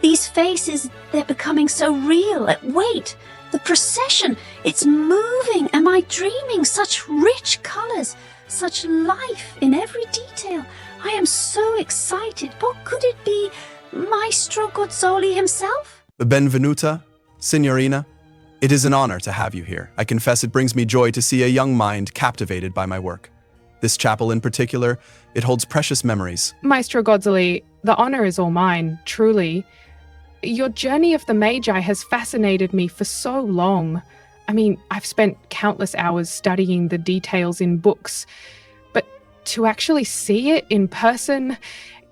These faces, they're becoming so real. Wait, the procession, it's moving. Am I dreaming? Such rich colors, such life in every detail. I am so excited. What could it be? Maestro Gozzoli himself? Benvenuta, signorina. It is an honor to have you here. I confess it brings me joy to see a young mind captivated by my work. This chapel in particular, it holds precious memories. Maestro Gozzoli, the honor is all mine, truly. Your journey of the Magi has fascinated me for so long. I mean, I've spent countless hours studying the details in books, but to actually see it in person,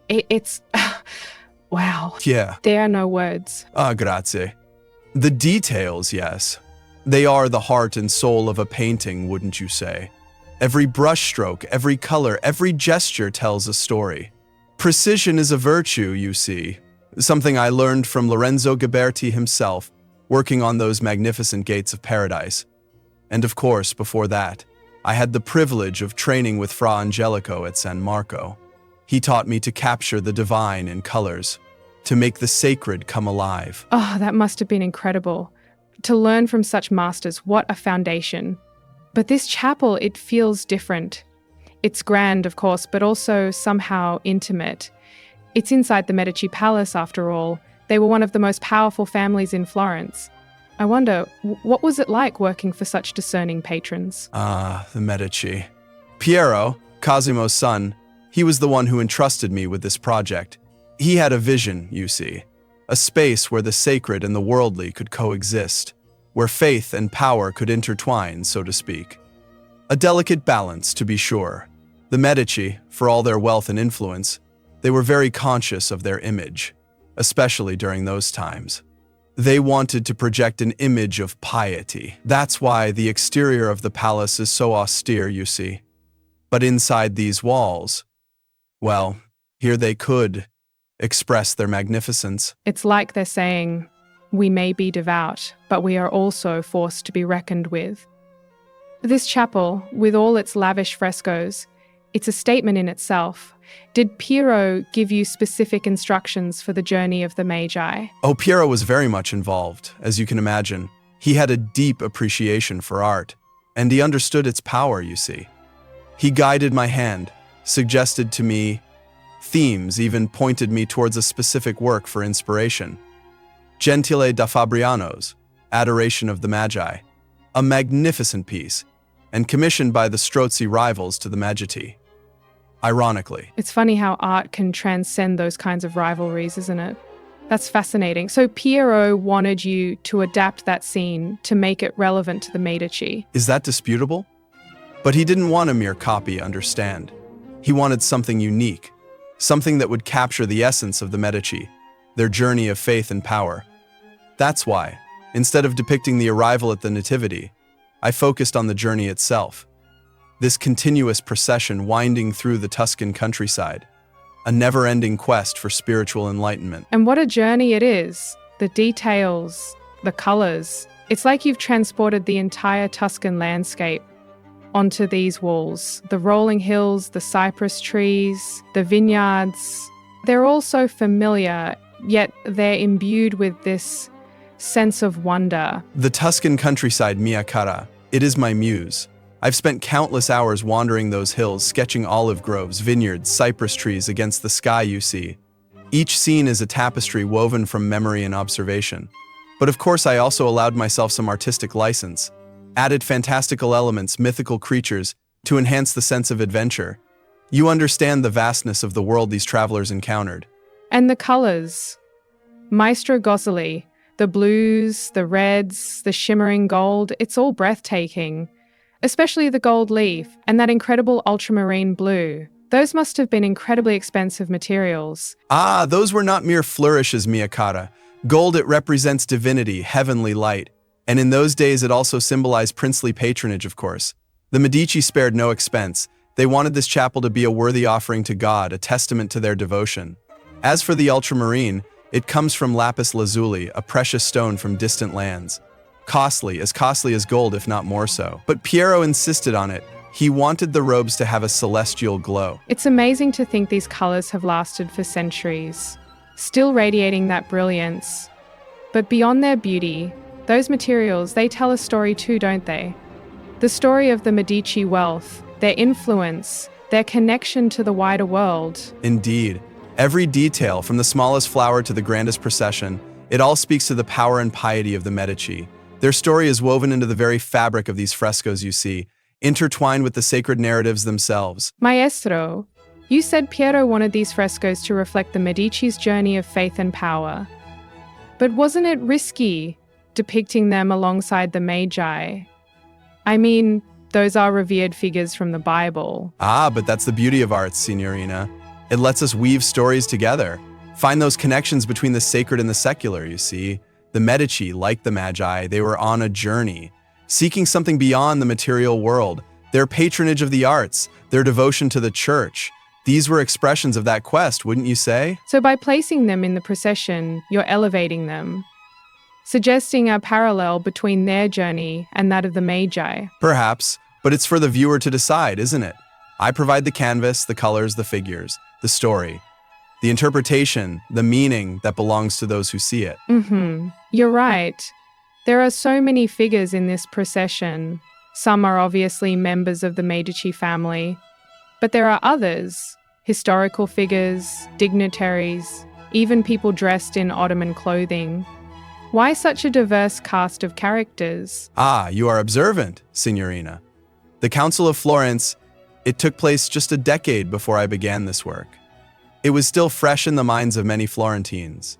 it's... wow. Yeah. There are no words. Grazie. The details, yes. They are the heart and soul of a painting, wouldn't you say? Every brushstroke, every color, every gesture tells a story. Precision is a virtue, you see. Something I learned from Lorenzo Ghiberti himself, working on those magnificent gates of paradise. And of course, before that, I had the privilege of training with Fra Angelico at San Marco. He taught me to capture the divine in colors, to make the sacred come alive. Oh, that must have been incredible. To learn from such masters, what a foundation. But this chapel, it feels different. It's grand, of course, but also somehow intimate. It's inside the Medici palace, after all. They were one of the most powerful families in Florence. I wonder, what was it like working for such discerning patrons? The Medici. Piero, Cosimo's son, he was the one who entrusted me with this project. He had a vision, you see. A space where the sacred and the worldly could coexist, where faith and power could intertwine, so to speak. A delicate balance, to be sure. The Medici, for all their wealth and influence, they were very conscious of their image, especially during those times. They wanted to project an image of piety. That's why the exterior of the palace is so austere, you see. But inside these walls, well, here they could express their magnificence. It's like they're saying, we may be devout, but we are also forced to be reckoned with. This chapel, with all its lavish frescoes, it's a statement in itself. Did Piero give you specific instructions for the journey of the Magi? Oh, Piero was very much involved, as you can imagine. He had a deep appreciation for art, and he understood its power, you see. He guided my hand, suggested to me themes, even pointed me towards a specific work for inspiration. Gentile da Fabriano's Adoration of the Magi, a magnificent piece, and commissioned by the Strozzi rivals to the Magi. Ironically. It's funny how art can transcend those kinds of rivalries, isn't it? That's fascinating. So Piero wanted you to adapt that scene to make it relevant to the Medici. Is that disputable? But he didn't want a mere copy, understand. He wanted something unique, something that would capture the essence of the Medici, their journey of faith and power. That's why, instead of depicting the arrival at the Nativity, I focused on the journey itself. This continuous procession winding through the Tuscan countryside, a never-ending quest for spiritual enlightenment. And what a journey it is. The details, the colors. It's like you've transported the entire Tuscan landscape onto these walls. The rolling hills, the cypress trees, the vineyards. They're all so familiar, yet they're imbued with this sense of wonder. The Tuscan countryside, mia cara, it is my muse. I've spent countless hours wandering those hills, sketching olive groves, vineyards, cypress trees against the sky you see. Each scene is a tapestry woven from memory and observation. But of course I also allowed myself some artistic license, added fantastical elements, mythical creatures, to enhance the sense of adventure. You understand the vastness of the world these travelers encountered. And the colors. Maestro Gozzoli, the blues, the reds, the shimmering gold, it's all breathtaking. Especially the gold leaf and that incredible ultramarine blue. Those must have been incredibly expensive materials. Those were not mere flourishes, mia cara. Gold, it represents divinity, heavenly light. And in those days, it also symbolized princely patronage, of course. The Medici spared no expense. They wanted this chapel to be a worthy offering to God, a testament to their devotion. As for the ultramarine, it comes from lapis lazuli, a precious stone from distant lands. Costly as gold, if not more so. But Piero insisted on it. He wanted the robes to have a celestial glow. It's amazing to think these colors have lasted for centuries. still radiating that brilliance. But beyond their beauty, those materials, they tell a story too, don't they? The story of the Medici wealth, their influence, their connection to the wider world. Indeed. Every detail, from the smallest flower to the grandest procession, it all speaks to the power and piety of the Medici. Their story is woven into the very fabric of these frescoes you see, intertwined with the sacred narratives themselves. Maestro, you said Piero wanted these frescoes to reflect the Medici's journey of faith and power. But wasn't it risky depicting them alongside the Magi? I mean, those are revered figures from the Bible. Ah, but that's the beauty of art, Signorina. It lets us weave stories together, find those connections between the sacred and the secular, you see. The Medici, like the Magi, they were on a journey, seeking something beyond the material world. Their patronage of the arts, their devotion to the church, these were expressions of that quest, wouldn't you say? So by placing them in the procession, you're elevating them, suggesting a parallel between their journey and that of the Magi. Perhaps, but it's for the viewer to decide, isn't it? I provide the canvas, the colors, the figures, the story, the interpretation, the meaning that belongs to those who see it. You're right. There are so many figures in this procession. Some are obviously members of the Medici family, but there are others, historical figures, dignitaries, even people dressed in Ottoman clothing. Why such a diverse cast of characters? Ah, you are observant, Signorina. The Council of Florence, it took place just a decade before I began this work. It was still fresh in the minds of many Florentines.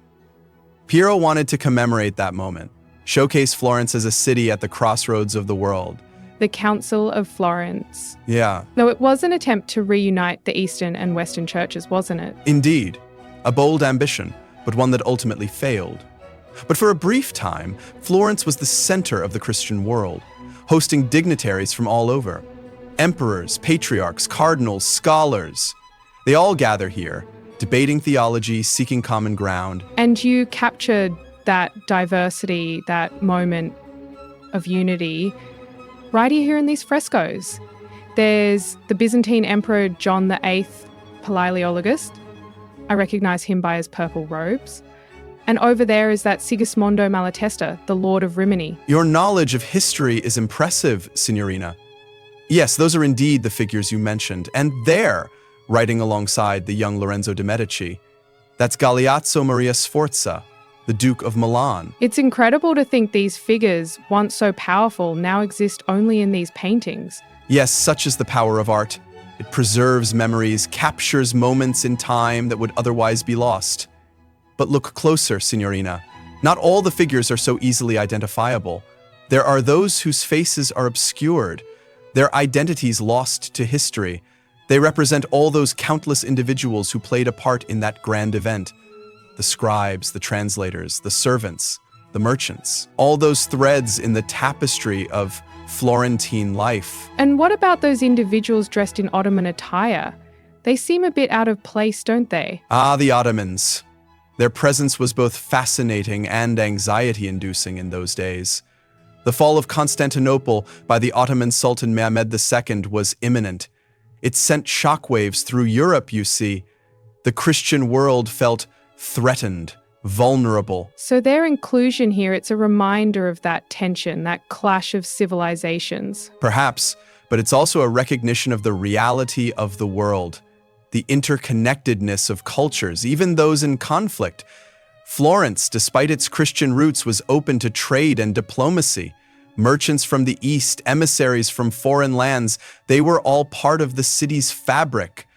Piero wanted to commemorate that moment, showcase Florence as a city at the crossroads of the world. The Council of Florence. Yeah. Though it was an attempt to reunite the Eastern and Western churches, wasn't it? Indeed. A bold ambition, but one that ultimately failed. But for a brief time, Florence was the center of the Christian world, hosting dignitaries from all over. Emperors, patriarchs, cardinals, scholars. They all gather here, debating theology, seeking common ground. And you captured that diversity, that moment of unity, right here in these frescoes. There's the Byzantine Emperor John VIII Palaiologist. I recognize him by his purple robes. And over there is that Sigismondo Malatesta, the Lord of Rimini. Your knowledge of history is impressive, Signorina. Yes, those are indeed the figures you mentioned. And there, riding alongside the young Lorenzo de Medici, that's Galeazzo Maria Sforza, the Duke of Milan. It's incredible to think these figures, once so powerful, now exist only in these paintings. Yes, such is the power of art. It preserves memories, captures moments in time that would otherwise be lost. But look closer, Signorina. Not all the figures are so easily identifiable. There are those whose faces are obscured, their identities lost to history. They represent all those countless individuals who played a part in that grand event. The scribes, the translators, the servants, the merchants. All those threads in the tapestry of Florentine life. And what about those individuals dressed in Ottoman attire? They seem a bit out of place, don't they? Ah, the Ottomans. Their presence was both fascinating and anxiety-inducing in those days. The fall of Constantinople by the Ottoman Sultan Mehmed II was imminent. It sent shockwaves through Europe, you see. The Christian world felt threatened, vulnerable. So their inclusion here, it's a reminder of that tension, that clash of civilizations. Perhaps, but it's also a recognition of the reality of the world, the interconnectedness of cultures, even those in conflict. Florence, despite its Christian roots, was open to trade and diplomacy. Merchants from the East, emissaries from foreign lands, they were all part of the city's fabric.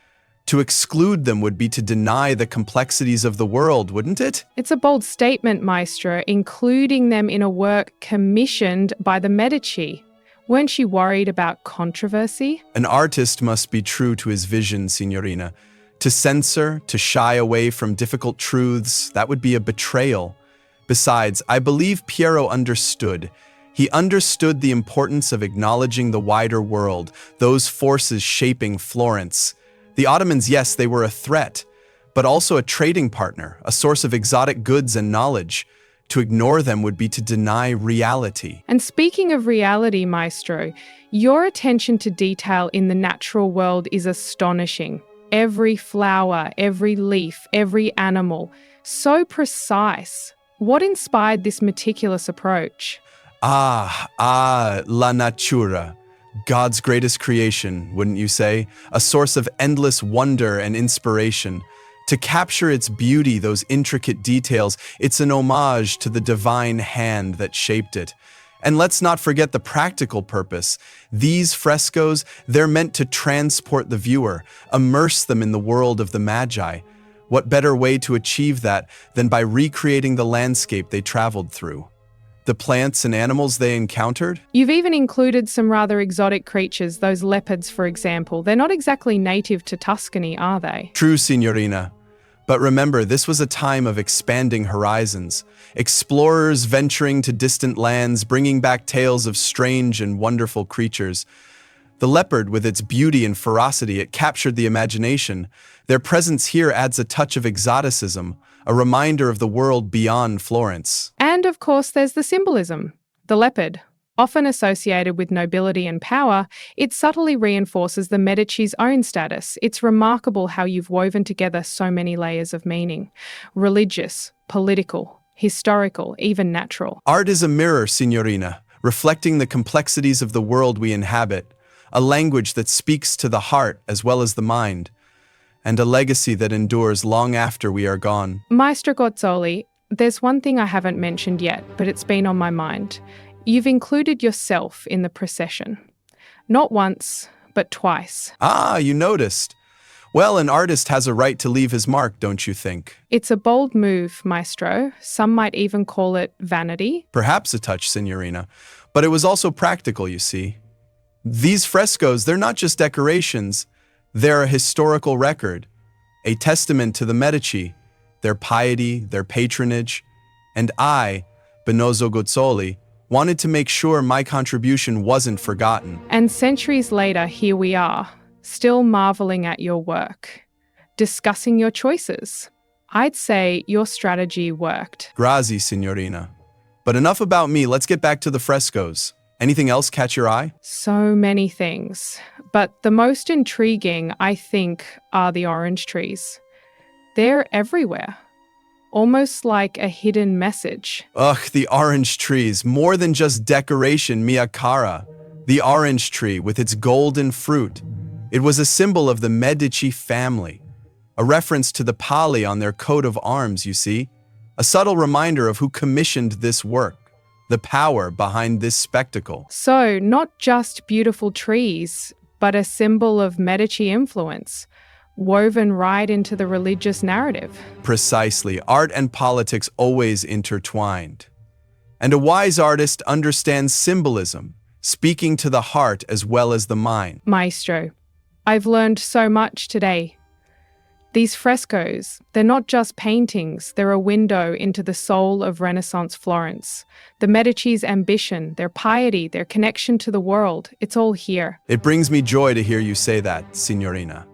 To exclude them would be to deny the complexities of the world, wouldn't it? It's a bold statement, Maestro, including them in a work commissioned by the Medici. Weren't she worried about controversy? An artist must be true to his vision, Signorina. To censor, to shy away from difficult truths, that would be a betrayal. Besides, I believe Piero understood. He understood the importance of acknowledging the wider world, those forces shaping Florence. The Ottomans, yes, they were a threat, but also a trading partner, a source of exotic goods and knowledge. To ignore them would be to deny reality. And speaking of reality, Maestro, your attention to detail in the natural world is astonishing. Every flower, every leaf, every animal, So precise. What inspired this meticulous approach? La natura. God's greatest creation, wouldn't you say? A source of endless wonder and inspiration. To capture its beauty, those intricate details, it's an homage to the divine hand that shaped it. And let's not forget the practical purpose. These frescoes, they're meant to transport the viewer, immerse them in the world of the Magi. What better way to achieve that than by recreating the landscape they traveled through? The plants and animals they encountered? You've even included some rather exotic creatures, those leopards, for example. They're not exactly native to Tuscany, are they? True, Signorina. But remember, this was a time of expanding horizons. Explorers venturing to distant lands, bringing back tales of strange and wonderful creatures. The leopard, with its beauty and ferocity, it captured the imagination. Their presence here adds a touch of exoticism, a reminder of the world beyond Florence. And of course, there's the symbolism. The leopard, often associated with nobility and power, it subtly reinforces the Medici's own status. It's remarkable how you've woven together so many layers of meaning: religious, political, historical, even natural. Art is a mirror, Signorina, reflecting the complexities of the world we inhabit, a language that speaks to the heart as well as the mind, and a legacy that endures long after we are gone. Maestro Gozzoli, there's one thing I haven't mentioned yet, but it's been on my mind. You've included yourself in the procession. Not once, but twice. You noticed. Well, an artist has a right to leave his mark, don't you think? It's a bold move, Maestro. Some might even call it vanity. Perhaps a touch, Signorina. But it was also practical, you see. These frescoes, they're not just decorations. They're a historical record, a testament to the Medici, their piety, their patronage. And I, Benozzo Gozzoli, wanted to make sure my contribution wasn't forgotten. And centuries later, here we are, still marveling at your work, discussing your choices. I'd say your strategy worked. Grazie, Signorina. But enough about me, let's get back to the frescoes. Anything else catch your eye? So many things. But the most intriguing, I think, are the orange trees. They're everywhere. Almost like a hidden message. Ugh, the orange trees. More than just decoration, mia cara. The orange tree with its golden fruit. It was a symbol of the Medici family. A reference to the Pali on their coat of arms, you see. A subtle reminder of who commissioned this work. The power behind this spectacle. So, not just beautiful trees, but a symbol of Medici influence, woven right into the religious narrative. Precisely. Art and politics always intertwined. And a wise artist understands symbolism, speaking to the heart as well as the mind. Maestro, I've learned so much today. These frescoes, they're not just paintings, they're a window into the soul of Renaissance Florence. The Medici's ambition, their piety, their connection to the world, it's all here. It brings me joy to hear you say that, Signorina.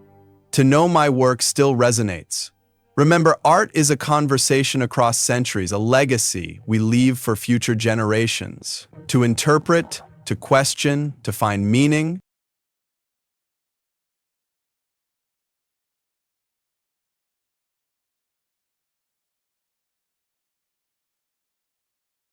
To know my work still resonates. Remember, art is a conversation across centuries, a legacy we leave for future generations. To interpret, to question, to find meaning.